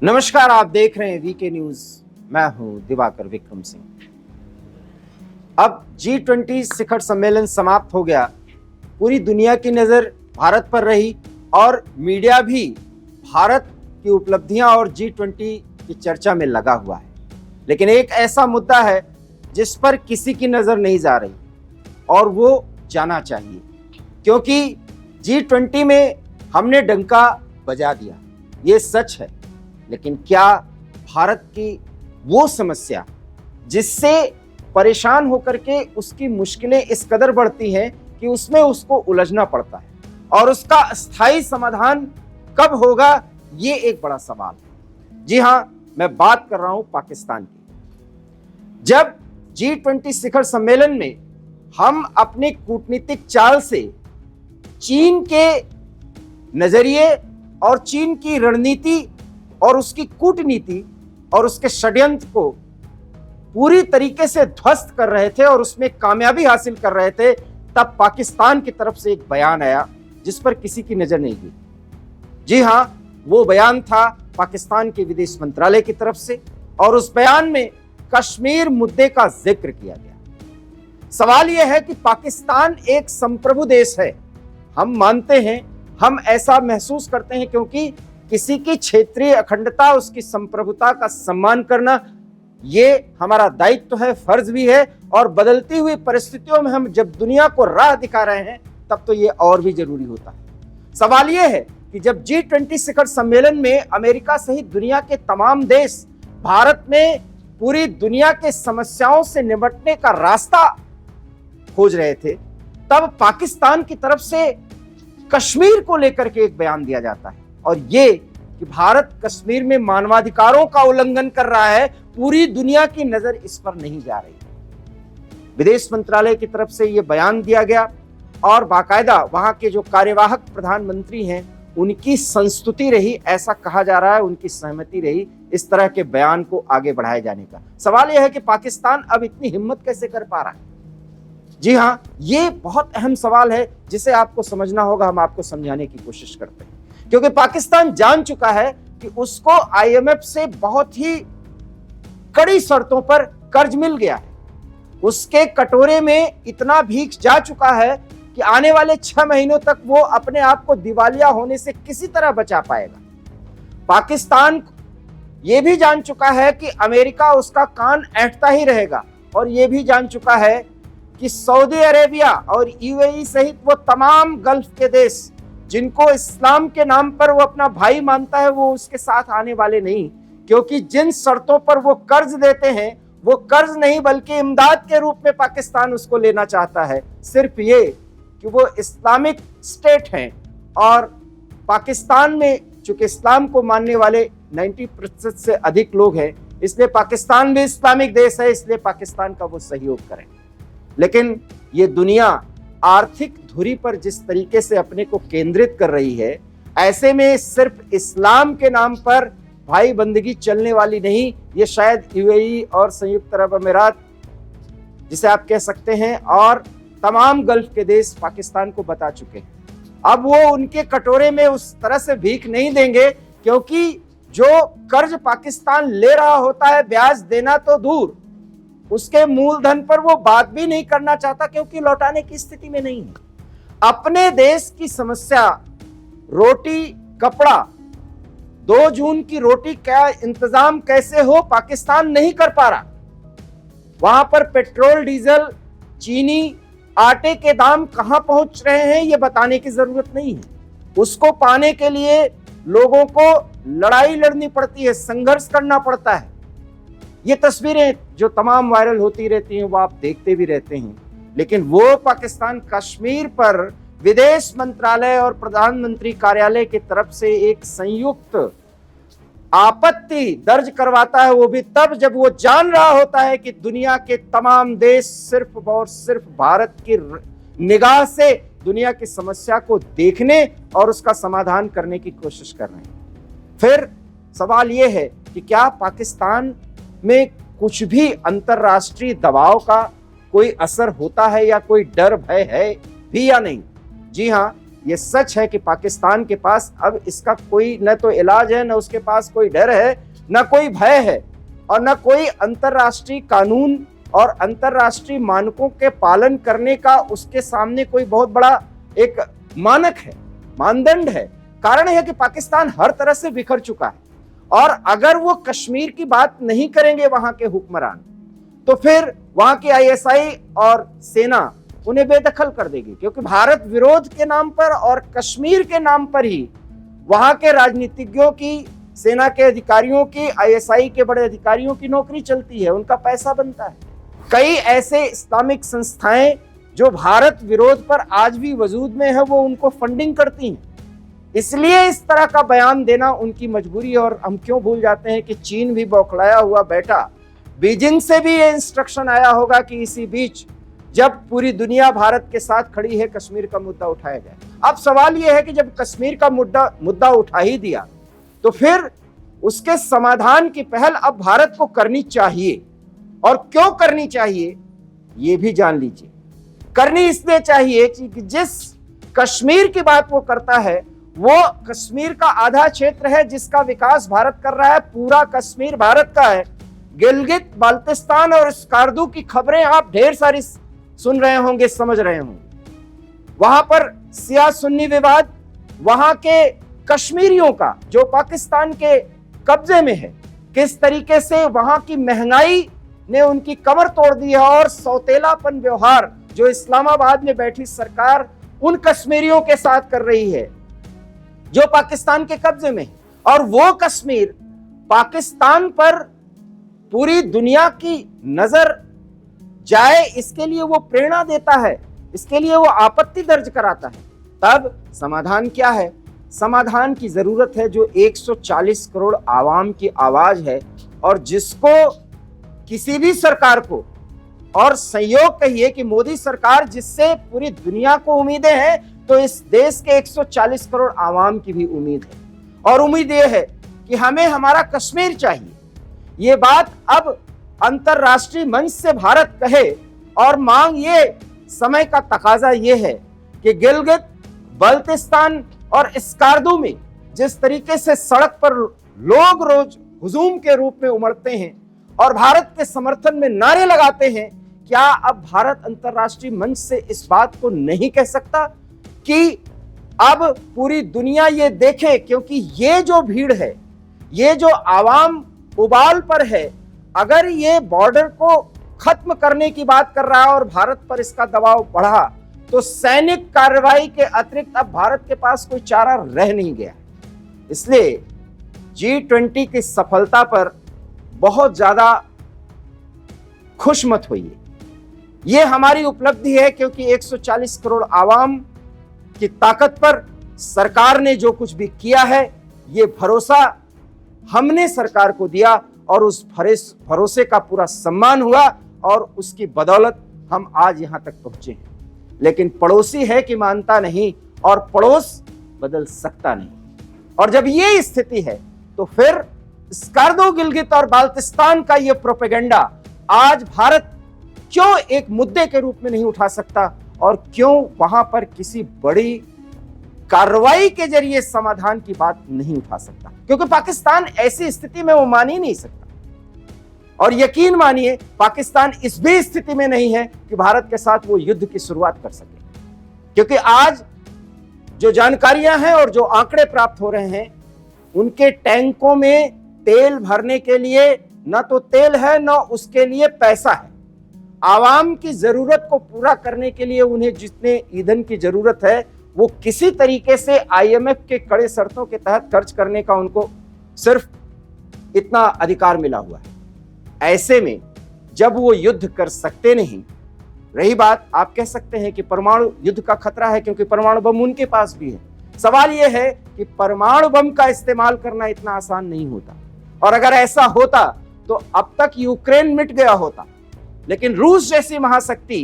नमस्कार, आप देख रहे हैं वीके न्यूज। मैं हूं दिवाकर विक्रम सिंह। अब G20 शिखर सम्मेलन समाप्त हो गया। पूरी दुनिया की नजर भारत पर रही और मीडिया भी भारत की उपलब्धियां और G20 की चर्चा में लगा हुआ है। लेकिन एक ऐसा मुद्दा है जिस पर किसी की नजर नहीं जा रही और वो जाना चाहिए, क्योंकि G20 में हमने डंका बजा दिया, ये सच है। लेकिन क्या भारत की वो समस्या जिससे परेशान होकर के उसकी मुश्किलें इस कदर बढ़ती हैं कि उसमें उसको उलझना पड़ता है, और उसका स्थायी समाधान कब होगा, ये एक बड़ा सवाल है। जी हां, मैं बात कर रहा हूं पाकिस्तान की। जब G20 शिखर सम्मेलन में हम अपने कूटनीतिक चाल से चीन के नजरिए और चीन की रणनीति और उसकी कूटनीति और उसके षड्यंत्र को पूरी तरीके से ध्वस्त कर रहे थे और उसमें कामयाबी हासिल कर रहे थे, तब पाकिस्तान की तरफ से एक बयान आया जिस पर किसी की नजर नहीं गई। जी हां, वो बयान था पाकिस्तान के विदेश मंत्रालय की तरफ से, और उस बयान में कश्मीर मुद्दे का जिक्र किया गया। सवाल यह है कि पाकिस्तान एक संप्रभु देश है। हम मानते हैं, हम ऐसा महसूस करते हैं, क्योंकि किसी की क्षेत्रीय अखंडता, उसकी संप्रभुता का सम्मान करना, ये हमारा दायित्व है, फर्ज भी है। और बदलती हुई परिस्थितियों में हम जब दुनिया को राह दिखा रहे हैं, तब तो ये और भी जरूरी होता है। सवाल ये है कि जब G20 शिखर सम्मेलन में अमेरिका सहित दुनिया के तमाम देश भारत में पूरी दुनिया के समस्याओं से निपटने का रास्ता खोज रहे थे, तब पाकिस्तान की तरफ से कश्मीर को लेकर के एक बयान दिया जाता है, और ये कि भारत कश्मीर में मानवाधिकारों का उल्लंघन कर रहा है। पूरी दुनिया की नजर इस पर नहीं जा रही। विदेश मंत्रालय की तरफ से यह बयान दिया गया, और बाकायदा वहां के जो कार्यवाहक प्रधानमंत्री हैं उनकी संस्तुति रही, ऐसा कहा जा रहा है, उनकी सहमति रही इस तरह के बयान को आगे बढ़ाए जाने का। सवाल यह है कि पाकिस्तान अब इतनी हिम्मत कैसे कर पा रहा है। जी हां, ये बहुत अहम सवाल है जिसे आपको समझना होगा। हम आपको समझाने की कोशिश करते हैं, क्योंकि पाकिस्तान जान चुका है कि उसको IMF से बहुत ही कड़ी शर्तों पर कर्ज मिल गया है। उसके कटोरे में इतना भीख जा चुका है कि आने वाले 6 महीनों तक वो अपने आप को दिवालिया होने से किसी तरह बचा पाएगा। पाकिस्तान ये भी जान चुका है कि अमेरिका उसका कान ऐंठता ही रहेगा, और ये भी जान चुका है कि सऊदी अरेबिया और UAE सहित वो तमाम गल्फ के देश जिनको इस्लाम के नाम पर वो अपना भाई मानता है, वो उसके साथ आने वाले नहीं। क्योंकि जिन शर्तों पर वो कर्ज देते हैं, वो कर्ज नहीं बल्कि इमदाद के रूप में पाकिस्तान उसको लेना चाहता है। सिर्फ ये कि वो इस्लामिक स्टेट हैं, और पाकिस्तान में चूंकि इस्लाम को मानने वाले 90% से अधिक लोग हैं, इसलिए पाकिस्तान भी इस्लामिक देश है, इसलिए पाकिस्तान का वो सहयोग करें। लेकिन ये दुनिया आर्थिक धुरी पर जिस तरीके से अपने को केंद्रित कर रही है, ऐसे में सिर्फ इस्लाम के नाम पर भाई बंदगी चलने वाली नहीं। ये शायद UAE और संयुक्त अरब अमीरात जिसे आप कह सकते हैं, और तमाम गल्फ के देश पाकिस्तान को बता चुके हैं। अब वो उनके कटोरे में उस तरह से भीख नहीं देंगे, क्योंकि जो कर्ज पाकिस्तान ले रहा होता है, ब्याज देना तो दूर, उसके मूलधन पर वो बात भी नहीं करना चाहता, क्योंकि लौटाने की स्थिति में नहीं है। अपने देश की समस्या रोटी कपड़ा, 2 जून की रोटी का इंतजाम कैसे हो, पाकिस्तान नहीं कर पा रहा। वहां पर पेट्रोल, डीजल, चीनी, आटे के दाम कहां पहुंच रहे हैं, ये बताने की जरूरत नहीं है। उसको पाने के लिए लोगों को लड़ाई लड़नी पड़ती है, संघर्ष करना पड़ता है। ये तस्वीरें जो तमाम वायरल होती रहती हैं, वो आप देखते भी रहते हैं। लेकिन वो पाकिस्तान कश्मीर पर विदेश मंत्रालय और प्रधानमंत्री कार्यालय की तरफ से एक संयुक्त आपत्ति दर्ज करवाता है, वो भी तब जब वो जान रहा होता है कि दुनिया के तमाम देश सिर्फ और सिर्फ भारत की निगाह से दुनिया की समस्या को देखने और उसका समाधान करने की कोशिश कर रहे हैं। फिर सवाल ये है कि क्या पाकिस्तान में कुछ भी अंतरराष्ट्रीय दबाव का कोई असर होता है, या कोई डर भय है भी या नहीं। जी हाँ, ये सच है कि पाकिस्तान के पास अब इसका कोई न तो इलाज है, न उसके पास कोई डर है, न कोई भय है, और न कोई अंतर्राष्ट्रीय कानून और अंतर्राष्ट्रीय मानकों के पालन करने का उसके सामने कोई बहुत बड़ा एक मानक है, मानदंड है। कारण है कि पाकिस्तान हर तरह से बिखर चुका है, और अगर वो कश्मीर की बात नहीं करेंगे वहां के हुक्मरान, तो फिर वहां की आईएसआई और सेना उन्हें बेदखल कर देगी, क्योंकि भारत विरोध के नाम पर और कश्मीर के नाम पर ही वहां के राजनीतिज्ञों की, सेना के अधिकारियों की, आईएसआई के बड़े अधिकारियों की नौकरी चलती है, उनका पैसा बनता है। कई ऐसे इस्लामिक संस्थाएं जो भारत विरोध पर आज भी वजूद में है, वो उनको फंडिंग करती हैं। इसलिए इस तरह का बयान देना उनकी मजबूरी, और हम क्यों भूल जाते हैं कि चीन भी बौखलाया हुआ बैठा, बीजिंग से भी ये इंस्ट्रक्शन आया होगा कि इसी बीच जब पूरी दुनिया भारत के साथ खड़ी है, कश्मीर का मुद्दा उठाया जाए। अब सवाल यह है कि जब कश्मीर का मुद्दा उठा ही दिया, तो फिर उसके समाधान की पहल अब भारत को करनी चाहिए, और क्यों करनी चाहिए ये भी जान लीजिए। करनी इसलिए चाहिए कि जिस कश्मीर की बात वो करता है, वो कश्मीर का आधा क्षेत्र है जिसका विकास भारत कर रहा है। पूरा कश्मीर भारत का है। गिलगित बाल्टिस्तान और स्कार्दू की खबरें आप ढेर सारी सुन रहे होंगे, समझ रहे होंगे। वहां पर सिया सुन्नी विवाद, वहां के कश्मीरियों का जो पाकिस्तान के कब्जे में है, किस तरीके से वहां की महंगाई ने उनकी कमर तोड़ दी है, और सौतेलापन व्यवहार जो इस्लामाबाद में बैठी सरकार उन कश्मीरियों के साथ कर रही है जो पाकिस्तान के कब्जे में है। और वो कश्मीर पाकिस्तान पर पूरी दुनिया की नजर जाए, इसके लिए वो प्रेरणा देता है, इसके लिए वो आपत्ति दर्ज कराता है। तब समाधान क्या है? समाधान की जरूरत है जो 140 करोड़ आवाम की आवाज है, और जिसको किसी भी सरकार को, और संयोग कहिए कि मोदी सरकार जिससे पूरी दुनिया को उम्मीदें हैं, तो इस देश के 140 करोड़ आवाम की भी उम्मीद है। और उम्मीद यह है कि हमें हमारा कश्मीर चाहिए। ये बात अब अंतर्राष्ट्रीय मंच से भारत कहे, और मांग ये, समय का तकाजा ये है कि गिलगित बाल्टिस्तान और स्कार्दू में जिस तरीके से सड़क पर लोग रोज हुजूम के रूप में उमड़ते हैं और भारत के समर्थन में नारे लगाते हैं, क्या अब भारत अंतर्राष्ट्रीय मंच से इस बात को नहीं कह सकता कि अब पूरी दुनिया ये देखे? क्योंकि ये जो भीड़ है, ये जो आवाम उबाल पर है, अगर ये बॉर्डर को खत्म करने की बात कर रहा है और भारत पर इसका दबाव बढ़ा, तो सैनिक कार्रवाई के अतिरिक्त अब भारत के पास कोई चारा रह नहीं गया। इसलिए G20 की सफलता पर बहुत ज्यादा खुश मत होइए। ये हमारी उपलब्धि है, क्योंकि 140 करोड़ आवाम की ताकत पर सरकार ने जो कुछ भी किया है, ये भरोसा हमने सरकार को दिया, और उस भरोसे का पूरा सम्मान हुआ, और उसकी बदौलत हम आज यहां तक पहुंचे हैं। लेकिन पड़ोसी है कि मानता नहीं, और पड़ोस बदल सकता नहीं। और जब ये स्थिति है, तो फिर स्कार्दू, गिलगित और बाल्टिस्तान का ये प्रोपेगेंडा आज भारत क्यों एक मुद्दे के रूप में नहीं उठा सकता, और क्यों वहां पर किसी बड़ी कार्रवाई के जरिए समाधान की बात नहीं उठा सकता? क्योंकि पाकिस्तान ऐसी स्थिति में वो मान ही नहीं सकता। और यकीन मानिए, पाकिस्तान इस भी स्थिति में नहीं है कि भारत के साथ वो युद्ध की शुरुआत कर सके। क्योंकि आज जो जानकारियां हैं और जो आंकड़े प्राप्त हो रहे हैं, उनके टैंकों में तेल भरने के लिए न तो तेल है, न उसके लिए पैसा है। आवाम की जरूरत को पूरा करने के लिए उन्हें जितने ईंधन की जरूरत है, वो किसी तरीके से IMF के कड़े शर्तों के तहत खर्च करने का उनको सिर्फ इतना अधिकार मिला हुआ है। ऐसे में जब वो युद्ध कर सकते नहीं, रही बात, आप कह सकते हैं कि परमाणु युद्ध का खतरा है, क्योंकि परमाणु बम उनके पास भी है। सवाल यह है कि परमाणु बम का इस्तेमाल करना इतना आसान नहीं होता, और अगर ऐसा होता तो अब तक यूक्रेन मिट गया होता। लेकिन रूस जैसी महाशक्ति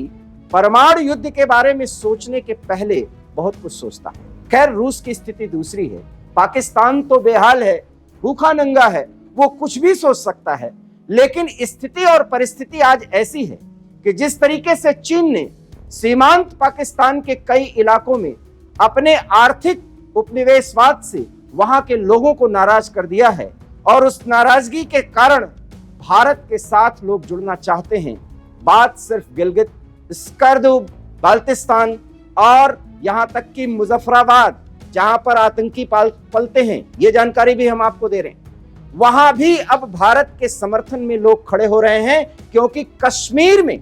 परमाणु युद्ध के बारे में सोचने के पहले बहुत कुछ सोचता है। खैर, रूस की स्थिति दूसरी है। पाकिस्तान तो बेहाल है, भूखा नंगा है, वो कुछ भी सोच सकता है। लेकिन स्थिति और परिस्थिति आज ऐसी है कि जिस तरीके से चीन ने सीमांत पाकिस्तान के कई इलाकों में अपने आर्थिक उपनिवेशवाद से वहां के लोगों को नाराज कर दिया है और उस नाराजगी के कारण भारत के साथ लोग जुड़ना चाहते हैं। बात सिर्फ गिलगित स्कर्दू बाल्टिस्तान और यहां तक कि मुजफ्फराबाद, जहां पर आतंकी पलते हैं, ये जानकारी भी हम आपको दे रहे हैं, वहां भी अब भारत के समर्थन में लोग खड़े हो रहे हैं, क्योंकि कश्मीर में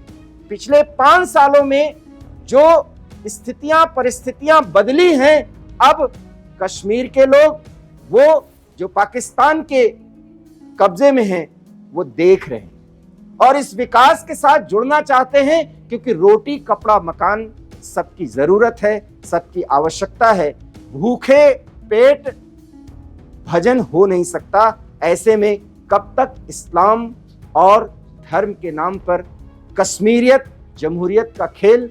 पिछले 5 सालों में जो स्थितियां परिस्थितियां बदली हैं, अब कश्मीर के लोग वो जो पाकिस्तान के कब्जे में हैं वो देख रहे हैं और इस विकास के साथ जुड़ना चाहते हैं, क्योंकि रोटी कपड़ा मकान सबकी जरूरत है, सबकी आवश्यकता है। भूखे पेट भजन हो नहीं सकता। ऐसे में कब तक इस्लाम और धर्म के नाम पर कश्मीरियत जमहूरियत का खेल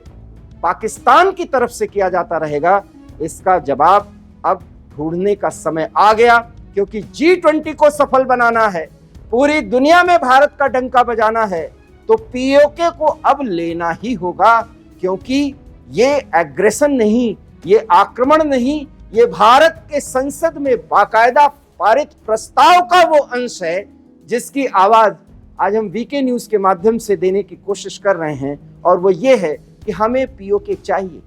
पाकिस्तान की तरफ से किया जाता रहेगा? इसका जवाब अब ढूंढने का समय आ गया, क्योंकि G20 को सफल बनाना है, पूरी दुनिया में भारत का डंका बजाना है, तो पीओके को अब लेना ही होगा, क्योंकि ये एग्रेशन नहीं, ये आक्रमण नहीं, ये भारत के संसद में बाकायदा पारित प्रस्ताव का वो अंश है जिसकी आवाज आज हम वीके न्यूज के माध्यम से देने की कोशिश कर रहे हैं। और वो ये है कि हमें पीओके चाहिए।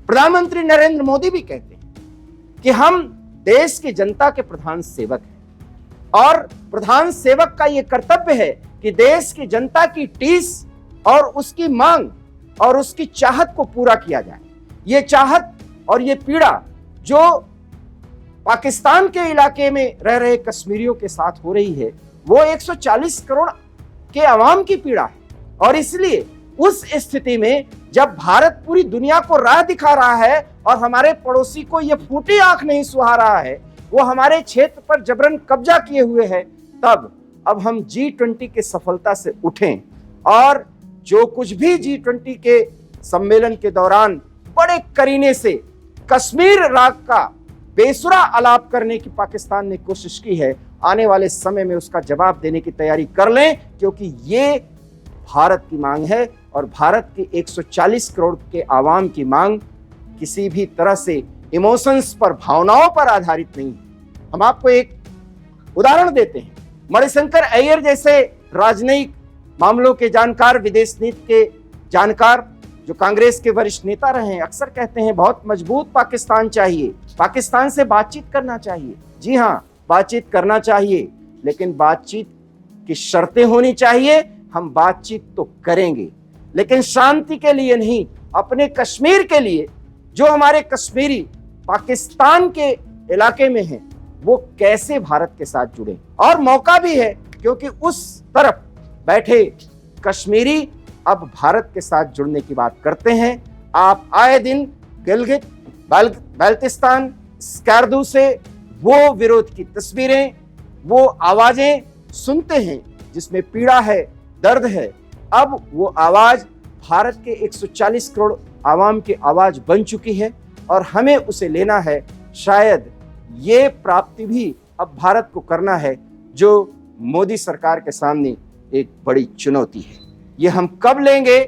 प्रधानमंत्री नरेंद्र मोदी भी कहते हैं कि हम देश की जनता के प्रधान सेवक हैं और प्रधान सेवक का ये कर्तव्य है कि देश की जनता की टीस और उसकी मांग और उसकी चाहत को पूरा किया जाए। ये चाहत और ये पीड़ा जो पाकिस्तान के इलाके में रह रहे कश्मीरियों के साथ हो रही है, वो 140 करोड़ के अवाम की पीड़ा है। और इसलिए उस स्थिति में जब भारत पूरी दुनिया को राह दिखा रहा है और हमारे पड़ोसी को यह फूटी आंख नहीं सुहा रहा है, वो हमारे क्षेत्र पर जबरन कब्जा किए हुए है, तब अब हम G20 की सफलता से उठें और जो कुछ भी G20 के सम्मेलन के दौरान बड़े करीने से कश्मीर राग का बेसुरा आलाप करने की पाकिस्तान ने कोशिश की है, आने वाले समय में उसका जवाब देने की तैयारी कर लें, क्योंकि ये भारत की मांग है और भारत की 140 करोड़ के आवाम की मांग किसी भी तरह से इमोशंस पर, भावनाओं पर आधारित नहीं है। हम आपको एक उदाहरण देते हैं। मणिशंकर अय्यर जैसे राजनयिक मामलों के जानकार, विदेश नीति के जानकार, जो कांग्रेस के वरिष्ठ नेता रहे हैं, अक्सर कहते हैं बहुत मजबूत पाकिस्तान चाहिए, पाकिस्तान से बातचीत करना चाहिए। जी हाँ, बातचीत करना चाहिए, लेकिन बातचीत की शर्तें होनी चाहिए। हम बातचीत तो करेंगे, लेकिन शांति के लिए नहीं, अपने कश्मीर के लिए। जो हमारे कश्मीरी पाकिस्तान के इलाके में हैं, वो कैसे भारत के साथ जुड़े। और मौका भी है, क्योंकि उस तरफ बैठे कश्मीरी अब भारत के साथ जुड़ने की बात करते हैं। आप आए दिन गिलगित बाल्टिस्तान स्कर्दू से वो विरोध की तस्वीरें, वो आवाजें सुनते हैं जिसमें पीड़ा है, दर्द है। अब वो आवाज भारत के 140 करोड़ आवाम की आवाज बन चुकी है और हमें उसे लेना है। शायद ये प्राप्ति भी अब भारत को करना है, जो मोदी सरकार के सामने एक बड़ी चुनौती है। ये हम कब लेंगे,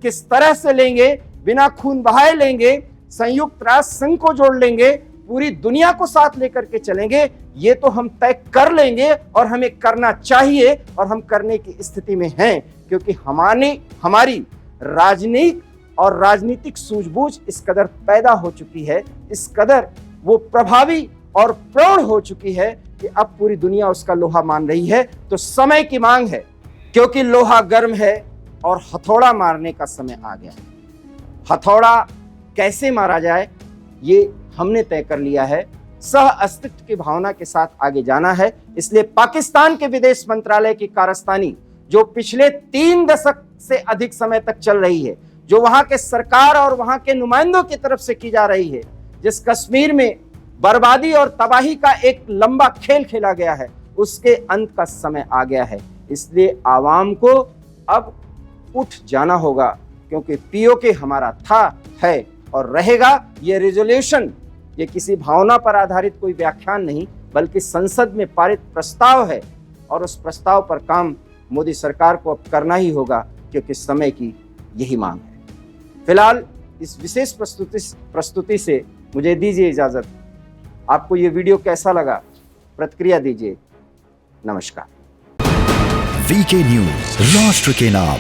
किस तरह से लेंगे, बिना खून बहाए लेंगे, संयुक्त राष्ट्र संघ को जोड़ लेंगे, पूरी दुनिया को साथ लेकर के चलेंगे, ये तो हम तय कर लेंगे और हमें करना चाहिए और हम करने की स्थिति में हैं, क्योंकि हमारी राजनीतिक और राजनीतिक सूझबूझ इस कदर पैदा हो चुकी है, इस कदर वो प्रभावी और प्रौढ़ हो चुकी है कि अब पूरी दुनिया उसका लोहा मान रही है। तो समय की मांग है, क्योंकि लोहा गर्म है और हथौड़ा मारने का समय आ गया है। हथौड़ा कैसे मारा जाए, ये हमने तय कर लिया है। सह अस्तित्व की भावना के साथ आगे जाना है। इसलिए पाकिस्तान के विदेश मंत्रालय की कारस्तानी, जो पिछले 3 दशक से अधिक समय तक चल रही है, जो वहां के सरकार और वहां के नुमाइंदों की तरफ से की जा रही है, जिस कश्मीर में बर्बादी और तबाही का एक लंबा खेल खेला गया है, उसके अंत का समय आ गया है। इसलिए आवाम को अब उठ जाना होगा, क्योंकि पीओके हमारा था, है और रहेगा। ये रेजोल्यूशन, ये किसी भावना पर आधारित कोई व्याख्यान नहीं, बल्कि संसद में पारित प्रस्ताव है और उस प्रस्ताव पर काम मोदी सरकार को अब करना ही होगा, क्योंकि समय की यही मांग है। फिलहाल इस विशेष प्रस्तुति से मुझे दीजिए इजाजत। आपको ये वीडियो कैसा लगा, प्रतिक्रिया दीजिए। नमस्कार। वीके न्यूज, राष्ट्र के नाम।